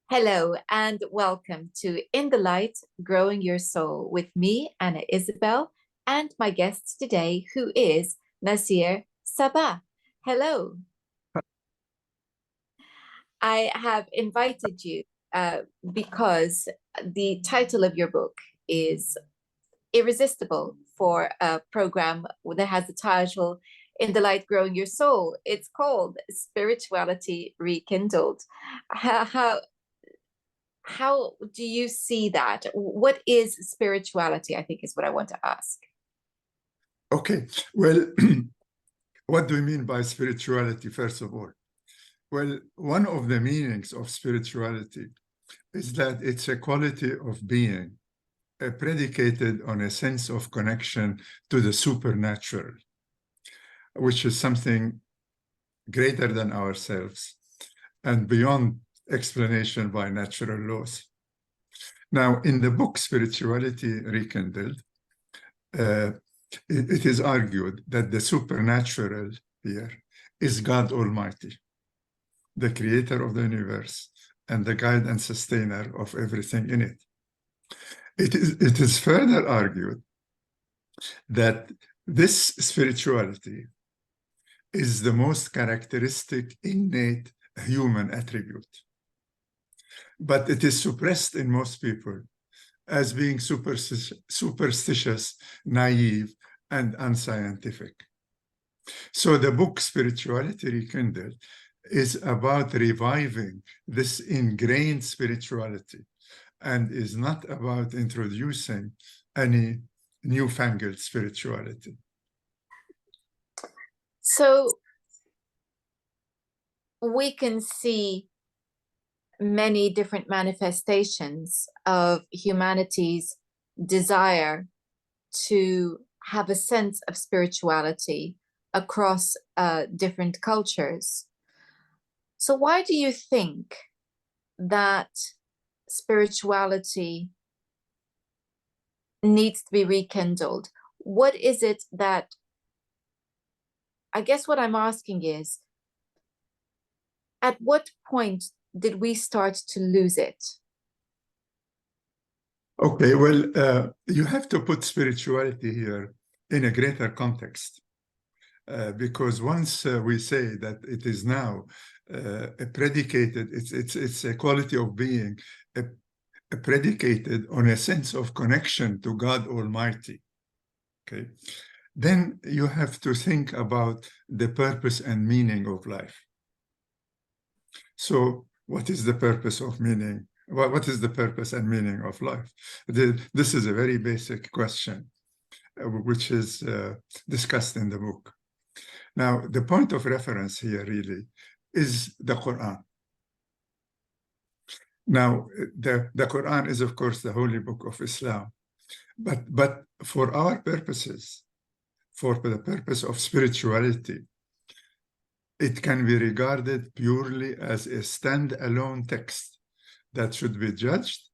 Hello and welcome to In the Light, Growing Your Soul with me, Anna Isabel, and my guest today, who is Nassir Sabah. Hello. I have invited you because the title of your book is irresistible for a program that has the title In the Light, Growing Your Soul. It's called Spirituality Rekindled. How how do you see that? What is spirituality? I think is what I want to ask. Okay, well, what do we mean by spirituality, first of all? Well, one of the meanings of spirituality is that it's a quality of being predicated on a sense of connection to the supernatural, which is something greater than ourselves and beyond explanation by natural laws. Now, in the book Spirituality Rekindled, it is argued that the supernatural here is God Almighty, the creator of the universe and the guide and sustainer of everything in it. It is further argued that this spirituality is the most characteristic, innate human attribute, but it is suppressed in most people as being superstitious, naive, and unscientific. So the book Spirituality Rekindled is about reviving this ingrained spirituality and is not about introducing any newfangled spirituality. So we can see many different manifestations of humanity's desire to have a sense of spirituality across different cultures. So why do you think that spirituality needs to be rekindled? What is it that, I guess what I'm asking is, at what point did we start to lose it? Okay, well, you have to put spirituality here in a greater context. Because once we say that it is now predicated, it's a quality of being predicated on a sense of connection to God Almighty, okay? Then you have to think about the purpose and meaning of life. So what is the purpose of meaning? What is the purpose and meaning of life? This is a very basic question, which is discussed in the book. Now, the point of reference here really is the Quran. Now, the Quran is, of course, the holy book of Islam. But for our purposes, for the purpose of spirituality, it can be regarded purely as a standalone text that should be judged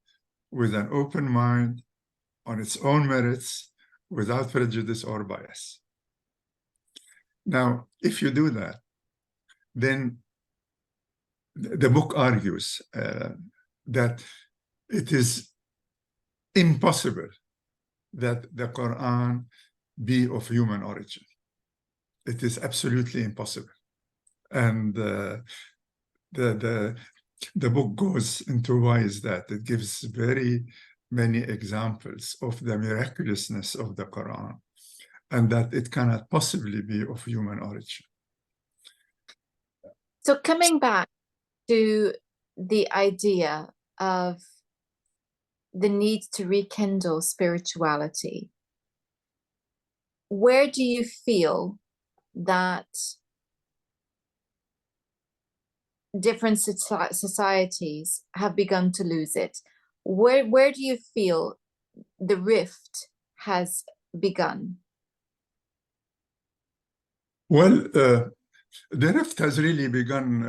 with an open mind on its own merits without prejudice or bias. Now, if you do that, then the book argues that it is impossible that the Quran be of human origin. It is absolutely impossible. And the book goes into why is that. It gives very many examples of the miraculousness of the Quran and that it cannot possibly be of human origin. So coming back to the idea of the need to rekindle spirituality, where do you feel that different societies have begun to lose it? Where do you feel the rift has begun? Well, the rift has really begun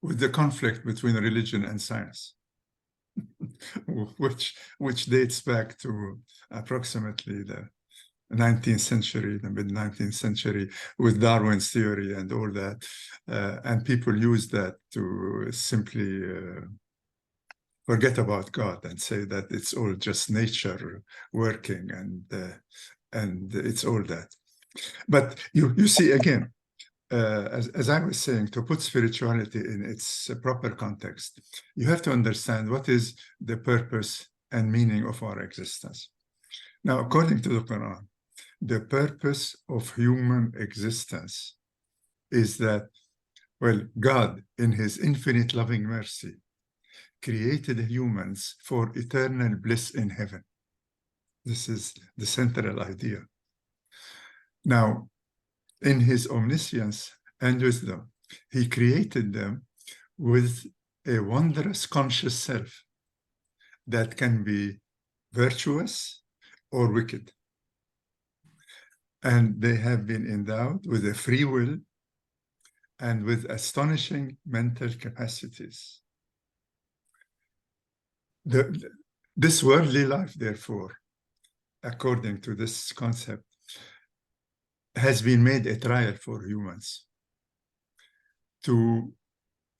with the conflict between religion and science, which dates back to approximately the 19th century, the mid-19th century, with Darwin's theory and all that. And people use that to simply forget about God and say that it's all just nature working and it's all that. But you see again, as I was saying, to put spirituality in its proper context, you have to understand what is the purpose and meaning of our existence. Now, according to the Quran, the purpose of human existence is that, well, God, in his infinite loving mercy, created humans for eternal bliss in heaven. This is the central idea. Now, in his omniscience and wisdom, he created them with a wondrous conscious self that can be virtuous or wicked. And they have been endowed with a free will and with astonishing mental capacities. This worldly life, therefore, according to this concept, has been made a trial for humans to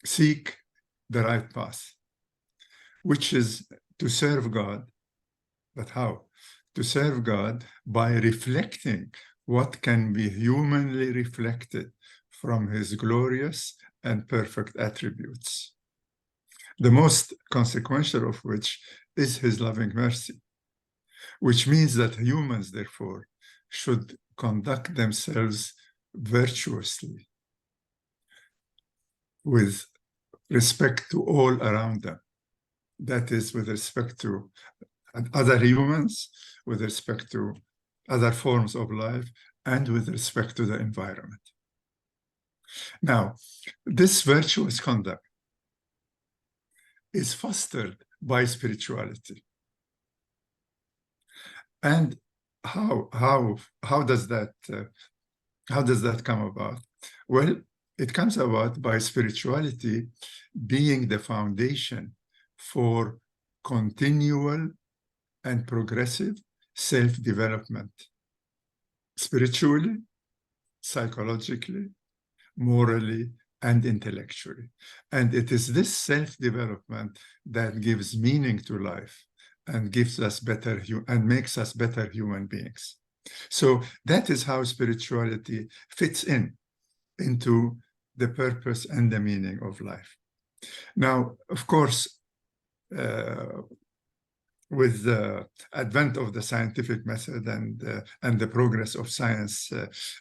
seek the right path, which is to serve God. But how? To serve God by reflecting what can be humanly reflected from his glorious and perfect attributes, the most consequential of which is his loving mercy, which means that humans, therefore, should conduct themselves virtuously with respect to all around them. That is, with respect to other humans, with respect to other forms of life, and with respect to the environment. Now, this virtuous conduct is fostered by spirituality. And how does that come about? Well, it comes about by spirituality being the foundation for continual and progressive self-development, spiritually, psychologically, morally, and intellectually. And it is this self-development that gives meaning to life and gives us better and makes us better human beings. So that is how spirituality fits into the purpose and the meaning of life. Now, of course, with the advent of the scientific method and the progress of science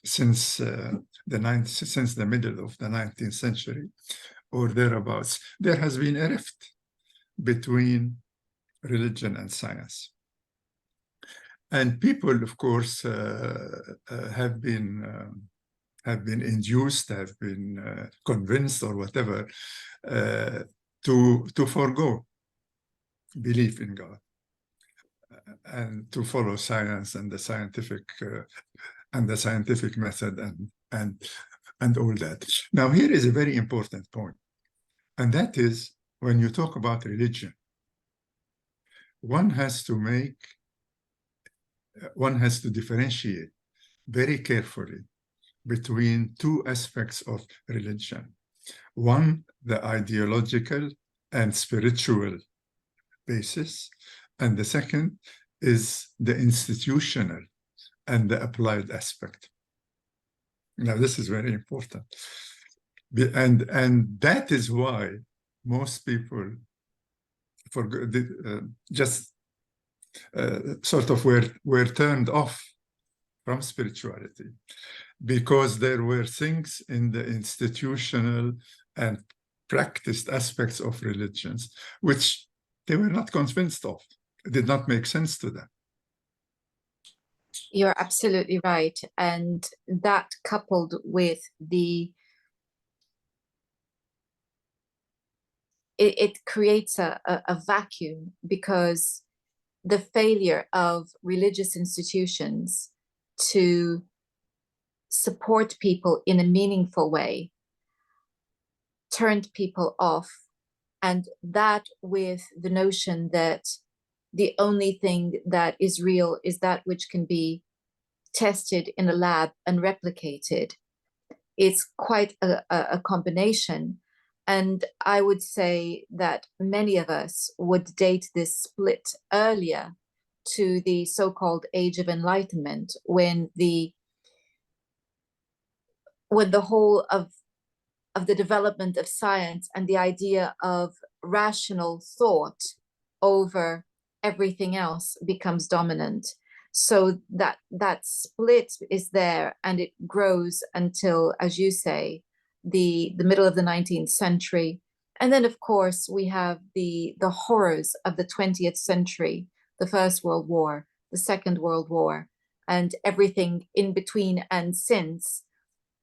since the middle of the 19th century or thereabouts, there has been a rift between religion and science. And people, of course, have been induced, have been convinced or whatever, to forego belief in God and to follow science and the scientific method and all that. Now, here is a very important point, and that is when you talk about religion, one has to differentiate very carefully between two aspects of religion. One, the ideological and spiritual basis, and the second is the institutional and the applied aspect. Now, this is very important. And that is why most people sort of were turned off from spirituality, because there were things in the institutional and practiced aspects of religions which they were not convinced of. It did not make sense to them. You're absolutely right. And that coupled with it creates a vacuum, because the failure of religious institutions to support people in a meaningful way turned people off. And that, with the notion that the only thing that is real is that which can be tested in a lab and replicated. It's quite a combination. And I would say that many of us would date this split earlier to the so-called Age of Enlightenment, when the whole of the development of science and the idea of rational thought over everything else becomes dominant. So that split is there, and it grows until, as you say, the middle of the 19th century. And then, of course, we have the horrors of the 20th century, the First World War, the Second World War, and everything in between and since.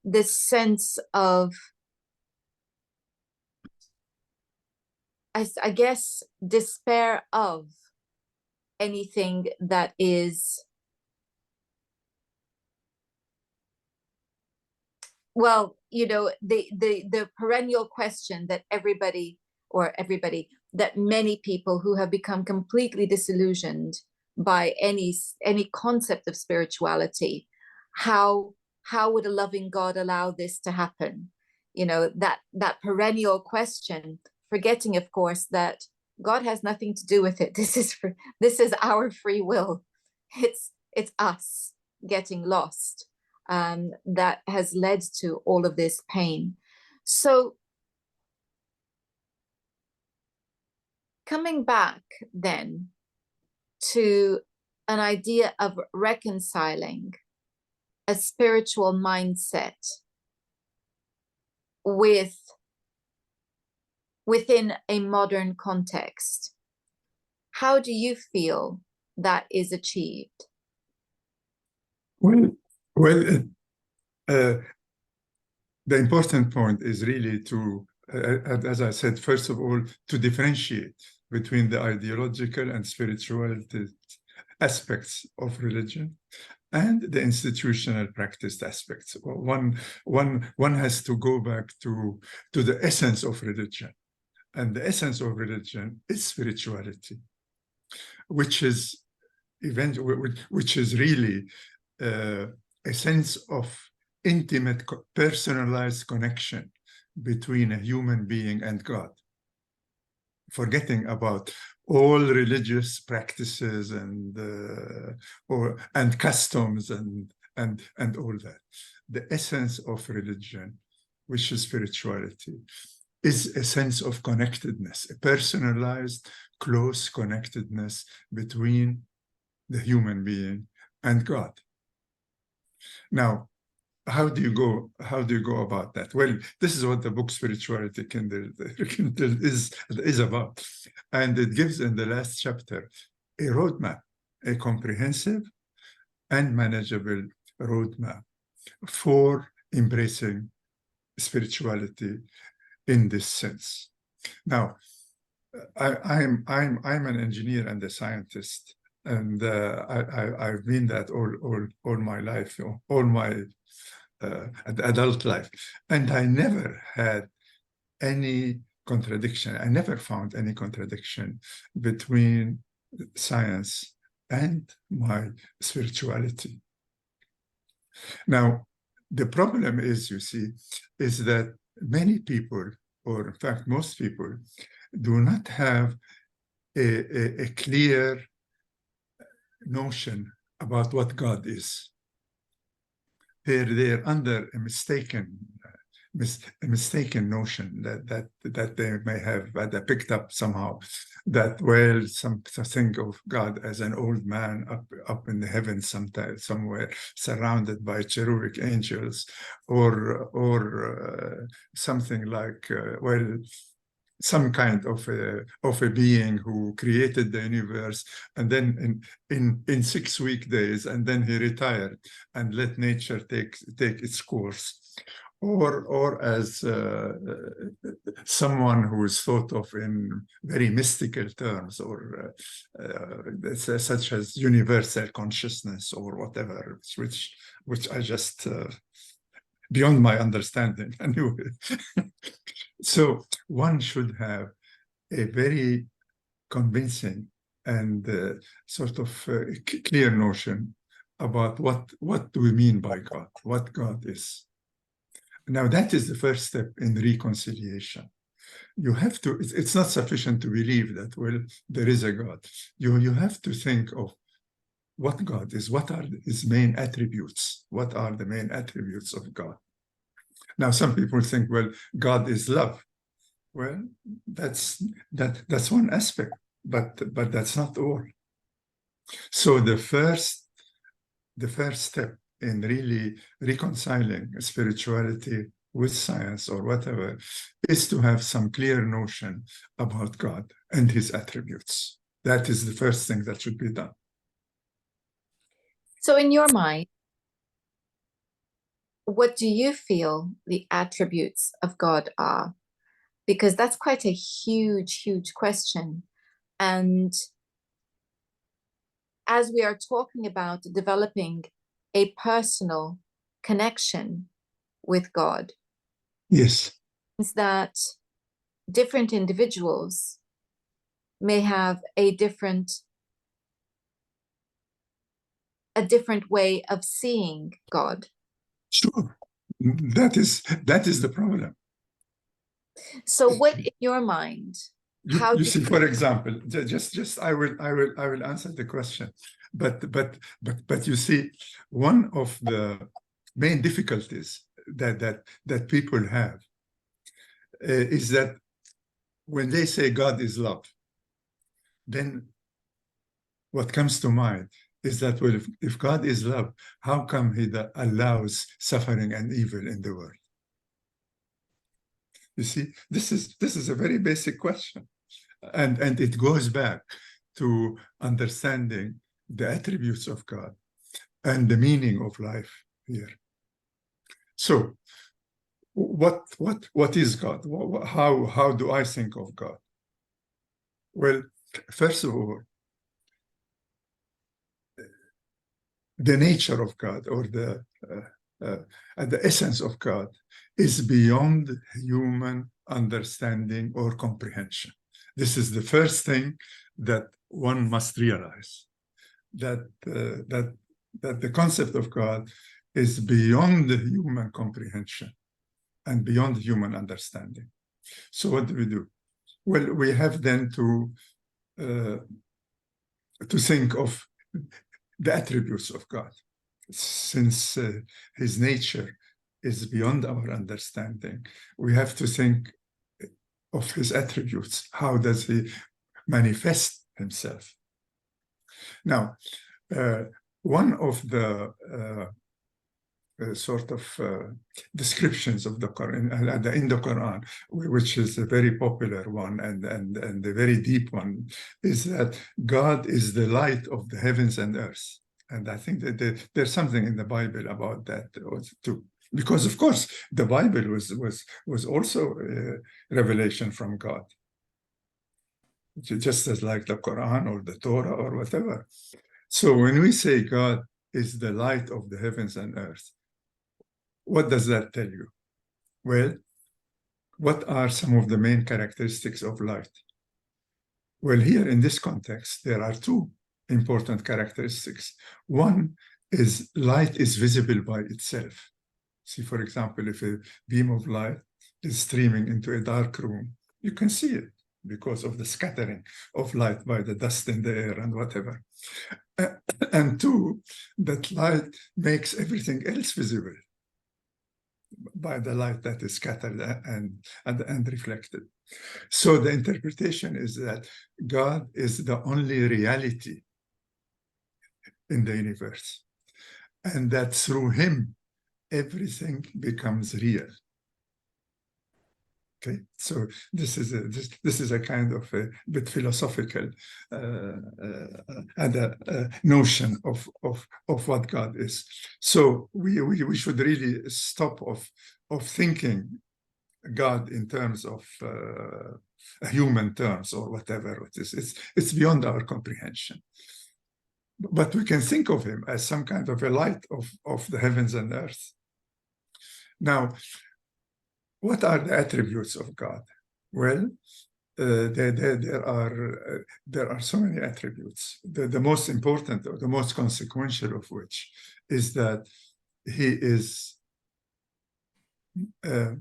This sense of, I guess, despair of anything that is, well, the perennial question that that many people who have become completely disillusioned by any concept of spirituality, how would a loving God allow this to happen? That perennial question, forgetting, of course, that God has nothing to do with it. This is our free will. It's us getting lost that has led to all of this pain. So coming back then to an idea of reconciling a spiritual mindset within a modern context, how do you feel that is achieved? Well, the important point is really to, as I said, first of all, to differentiate between the ideological and spiritual aspects of religion and the institutional practiced aspects. One has to go back to the essence of religion. And the essence of religion is spirituality, which is really a sense of intimate, personalized connection between a human being and God, forgetting about all religious practices and customs and all that. The essence of religion, which is spirituality, is a sense of connectedness, a personalized, close connectedness between the human being and God. Now, how do you go about that? Well, this is what the book Spirituality Kindle is about. And it gives, in the last chapter, a roadmap, a comprehensive and manageable roadmap for embracing spirituality in this sense. Now, I'm an engineer and a scientist, and I've been that all my life, all my adult life, and I never had any contradiction. I never found any contradiction between science and my spirituality. Now, the problem is, you see, is that many people, or in fact most people, do not have a clear notion about what God is. They're under a mistaken notion that they may have, that they picked up somehow, that, well, some think of God as an old man up in the heavens sometime, somewhere, surrounded by cherubic angels, or something like, well, some kind of a being who created the universe, and then in 6 weekdays, and then he retired and let nature take its course. Or as someone who is thought of in very mystical terms, or such as universal consciousness or whatever, which I just beyond my understanding anyway. So one should have a very convincing and sort of clear notion about what do we mean by God, what God is. Now, that is the first step in reconciliation. You have to, it's not sufficient to believe that, well, there is a God. You have to think of what God is, what are his main attributes, what are the main attributes of God. Now, some people think, well, God is love. Well, that's one aspect, but that's not all. So the first step in really reconciling spirituality with science or whatever is to have some clear notion about God and his attributes. That is the first thing that should be done. So in your mind, what do you feel the attributes of God are? Because that's quite a huge, huge question. And as we are talking about developing a personal connection with God, Yes. is that different individuals may have a different way of seeing God. Sure. That is the problem. So what in your mind, You see, for example, just I will answer the question, but you see, one of the main difficulties that people have is that when they say God is love, then what comes to mind is that, well, if God is love, how come he allows suffering and evil in the world? You see, this is a very basic question. And it goes back to understanding the attributes of God and the meaning of life here. So what is God? How do I think of God? Well, first of all, the nature of God, or the essence of God, is beyond human understanding or comprehension. This is the first thing that one must realize, that the concept of God is beyond human comprehension and beyond human understanding. So what do? Well, we have then to think of the attributes of God, since his nature is beyond our understanding. We have to think of his attributes. How does he manifest himself? Now, one of the sort of descriptions of the Quran, in the Quran, which is a very popular one and a very deep one, is that God is the light of the heavens and earth. And I think that there's something in the Bible about that too. Because of course the Bible was also a revelation from God, just as like the Quran or the Torah or whatever. So when we say God is the light of the heavens and earth, what does that tell you? Well, what are some of the main characteristics of light? Well, here in this context, there are two important characteristics. One is light is visible by itself. See, for example, if a beam of light is streaming into a dark room, you can see it because of the scattering of light by the dust in the air and whatever. And two, that light makes everything else visible by the light that is scattered and reflected. So the interpretation is that God is the only reality in the universe, and that through him, everything becomes real. Okay, so this is a kind of a bit philosophical and a notion of what God is. So we should really stop of thinking God in terms of human terms or whatever it is. It's beyond our comprehension. But we can think of him as some kind of a light of the heavens and earth. Now, what are the attributes of God? Well, there are so many attributes. The most important or the most consequential of which is that he is, well,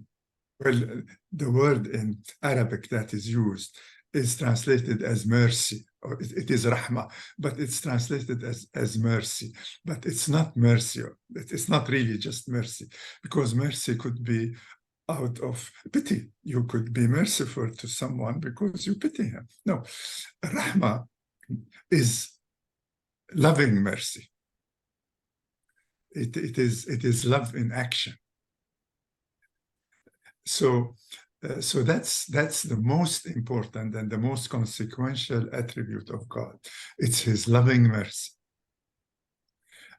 the word in Arabic that is used is translated as mercy, or it is rahma, but it's translated as mercy. But it's not mercy. It's not really just mercy, because mercy could be out of pity. You could be merciful to someone because you pity him. No, rahma is loving mercy. It is love in action. So that's the most important and the most consequential attribute of God. It's his loving mercy.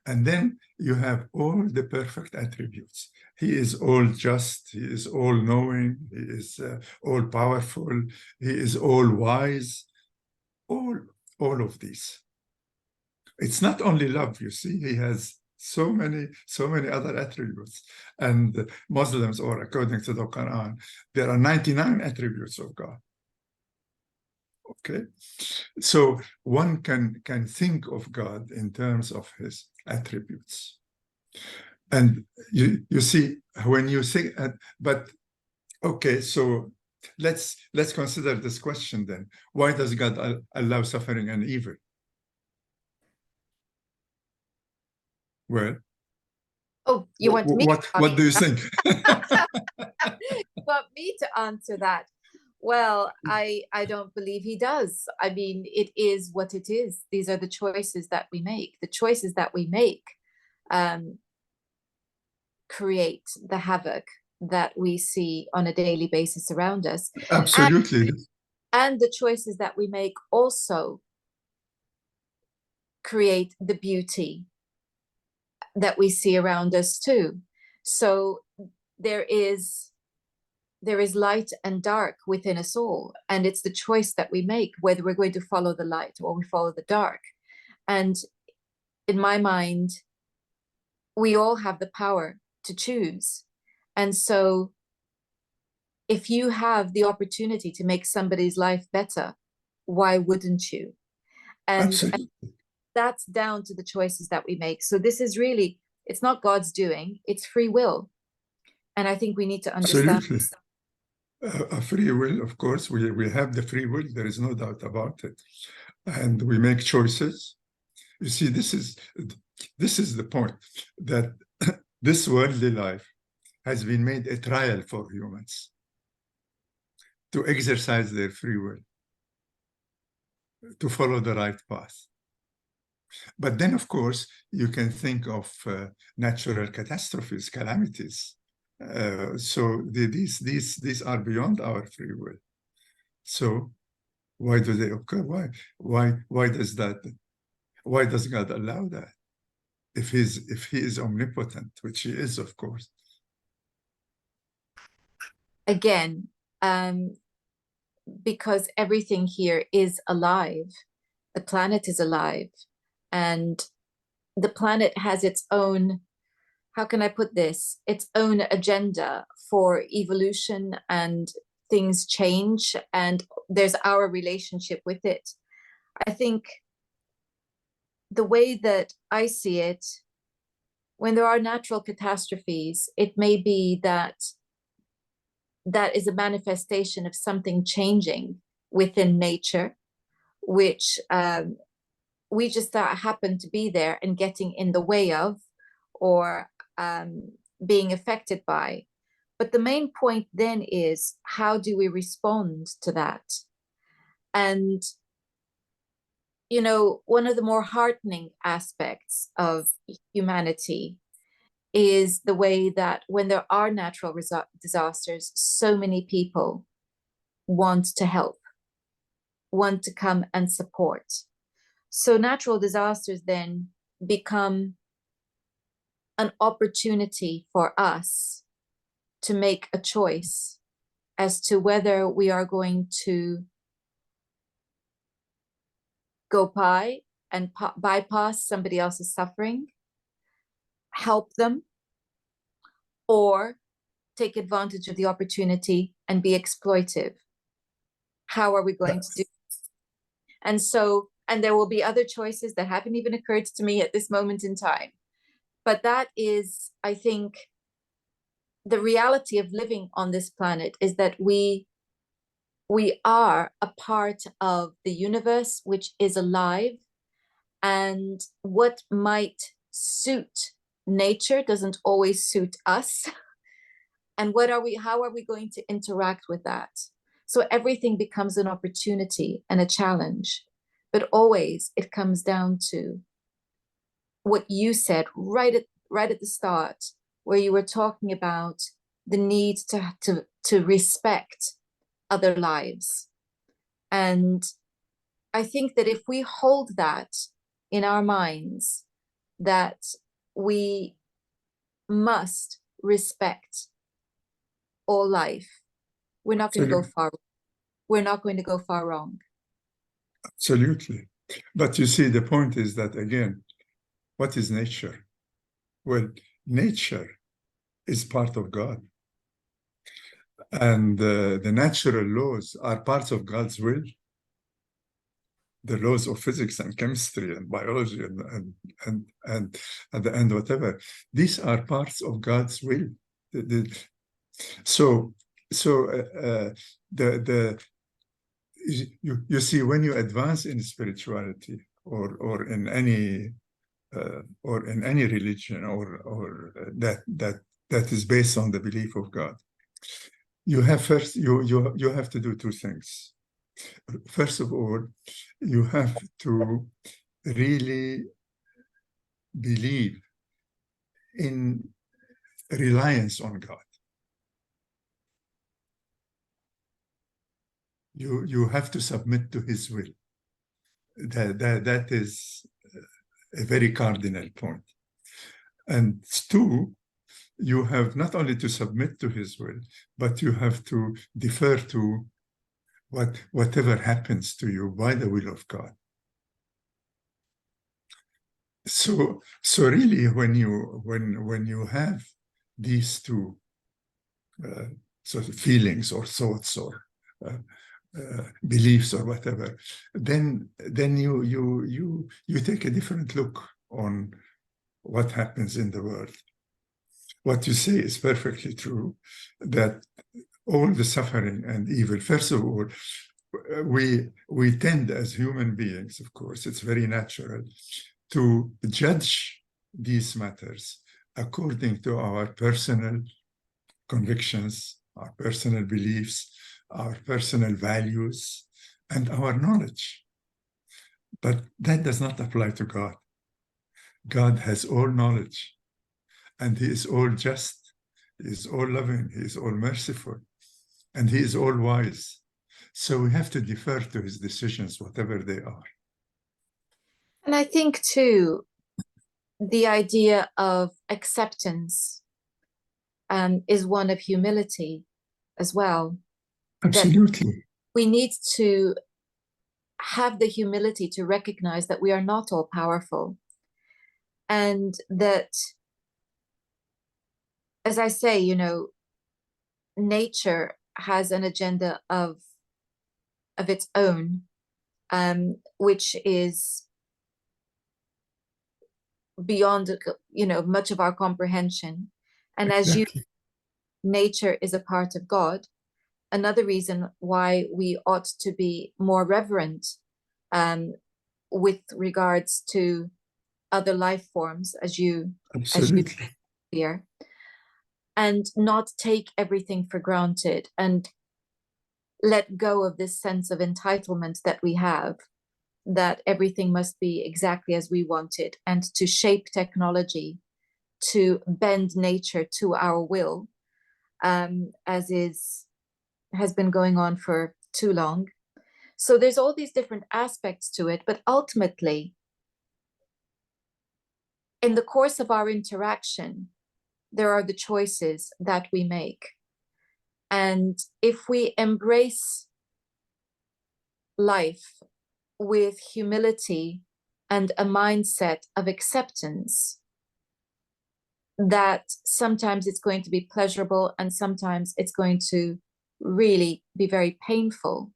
And then you have all the perfect attributes. He is all just, he is all knowing, he is all powerful, he is all wise, all of these. It's not only love, you see, he has so many other attributes. And Muslims, or according to the Quran, there are 99 attributes of God. Okay, so one can think of God in terms of his attributes. And you see, when you say, but okay, so let's consider this question then. Why does God allow suffering and evil? Well, Oh, you want me? What do you think? You want me to answer that? Well, I don't believe he does. I mean, it is what it is. These are the choices that we make. The choices that we make create the havoc that we see on a daily basis around us. Absolutely. And the choices that we make also create the beauty that we see around us too. So there is light and dark within us all, and it's the choice that we make whether we're going to follow the light or we follow the dark. And in my mind, we all have the power to choose. And so if you have the opportunity to make somebody's life better, why wouldn't you? And that's down to the choices that we make. So this is really, it's not God's doing, it's free will. And I think we need to understand. Absolutely. A free will, of course, we have the free will, there is no doubt about it. And we make choices. You see, this is the point, that this worldly life has been made a trial for humans to exercise their free will, to follow the right path. But then, of course, you can think of natural catastrophes, calamities. So these are beyond our free will. So why do they occur? Why does God allow that? If he is omnipotent, which he is, of course. Again, because everything here is alive, the planet is alive, and the planet has its own, how can I put this, its own agenda for evolution, and things change, and there's our relationship with it. I think the way that I see it, when there are natural catastrophes, it may be that is a manifestation of something changing within nature, which we just happen to be there and getting in the way of, or being affected by. But the main point then is, how do we respond to that? And, you know, one of the more heartening aspects of humanity is the way that when there are natural disasters, so many people want to help, want to come and support. So natural disasters then become an opportunity for us to make a choice as to whether we are going to go by and bypass somebody else's suffering, help them, or take advantage of the opportunity and be exploitive. How are we going to do? And so, and there will be other choices that haven't even occurred to me at this moment in time. But that is, I think, the reality of living on this planet, is that we are a part of the universe, which is alive, and what might suit nature doesn't always suit us. And how are we going to interact with that? So everything becomes an opportunity and a challenge, but always it comes down to what you said right at the start, where you were talking about the need to respect other lives. And I think that if we hold that in our minds, that we must respect all life, we're not going to go far. We're not going to go far wrong. Absolutely. But you see, the point is that, again, what is nature? Well, nature is part of God. And the natural laws are parts of God's will. The laws of physics and chemistry and biology and at the end, whatever. These are parts of God's will. So you see, when you advance in spirituality or in any religion or that is based on the belief of God, you have you have to do two things. First of all, you have to really believe in reliance on God. You have to submit to his will. That is a very cardinal point. And two, you have not only to submit to his will, but you have to defer to whatever happens to you by the will of God. So really, when you have these two sort of feelings or thoughts or beliefs or whatever, then you take a different look on what happens in the world. What you say is perfectly true, that all the suffering and evil, first of all, we tend as human beings, of course, it's very natural, to judge these matters according to our personal convictions, our personal beliefs, our personal values, and our knowledge. But that does not apply to God. God has all knowledge, and he is all just, he is all loving, he is all merciful, and he is all wise. So we have to defer to his decisions, whatever they are. And I think, too, the idea of acceptance is one of humility as well. Absolutely. That we need to have the humility to recognize that we are not all powerful. And that, as I say, nature has an agenda of its own, which is beyond much of our comprehension. And exactly. Nature is a part of God. Another reason why we ought to be more reverent with regards to other life forms, as you here, and not take everything for granted and let go of this sense of entitlement that we have, that everything must be exactly as we want it, and to shape technology to bend nature to our will, as has been going on for too long. So there's all these different aspects to it, but ultimately, in the course of our interaction, there are the choices that we make. And if we embrace life with humility and a mindset of acceptance, that sometimes it's going to be pleasurable and sometimes it's going to really be very painful.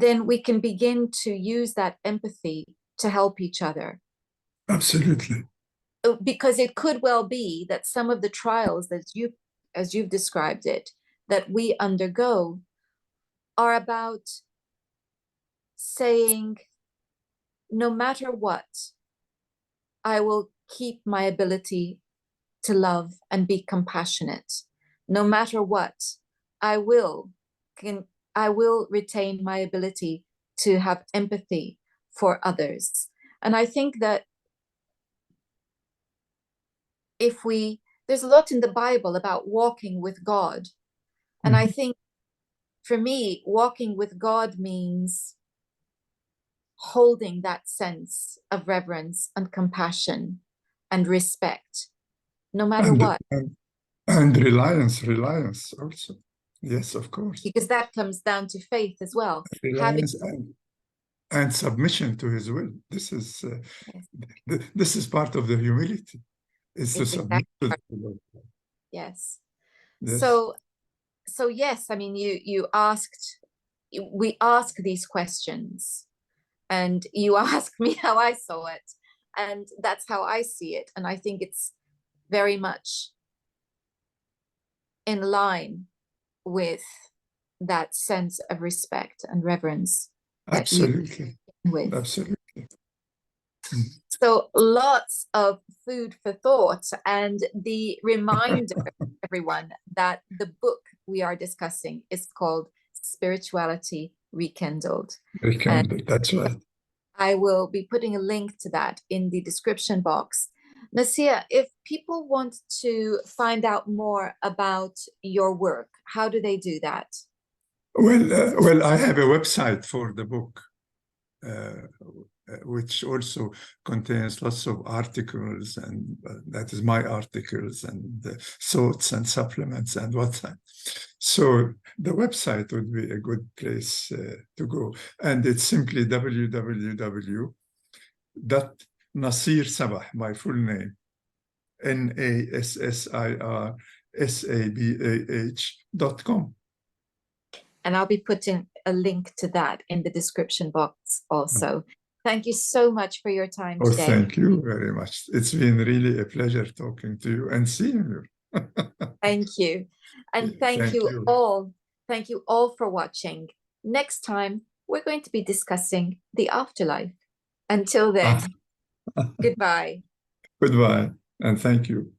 then we can begin to use that empathy to help each other. Absolutely. Because it could well be that some of the trials that as you've described it, that we undergo are about saying, no matter what, I will keep my ability to love and be compassionate. No matter what, I will retain my ability to have empathy for others. And I think that there's a lot in the Bible about walking with God. And I think for me, walking with God means holding that sense of reverence and compassion and respect, no matter and, what. and reliance also. Yes, of course. Because that comes down to faith as well. Reliance and submission to his will. This is Yes. this is part of the humility, is to It's submit to exactly the Lord. yes. Yes. So yes, I mean, we ask these questions, and you asked me how I saw it, and that's how I see it. And I think it's very much in line with that sense of respect and reverence that you Absolutely. with. Absolutely. So lots of food for thought, and the reminder, everyone, that the book we are discussing is called Spirituality Rekindled. That's right. I will be putting a link to that in the description box. Nassir, if people want to find out more about your work, how do they do that? Well, I have a website for the book, which also contains lots of articles, and that is my articles and thoughts and supplements and whatnot. So the website would be a good place to go. And it's simply www.Nassir Sabah, my full name, NassirSabah.com. And I'll be putting a link to that in the description box also. Thank you so much for your time today. Thank you very much. It's been really a pleasure talking to you and seeing you. Thank you. And thank you all. Thank you all for watching. Next time, we're going to be discussing the afterlife. Until then, goodbye. Goodbye, and thank you.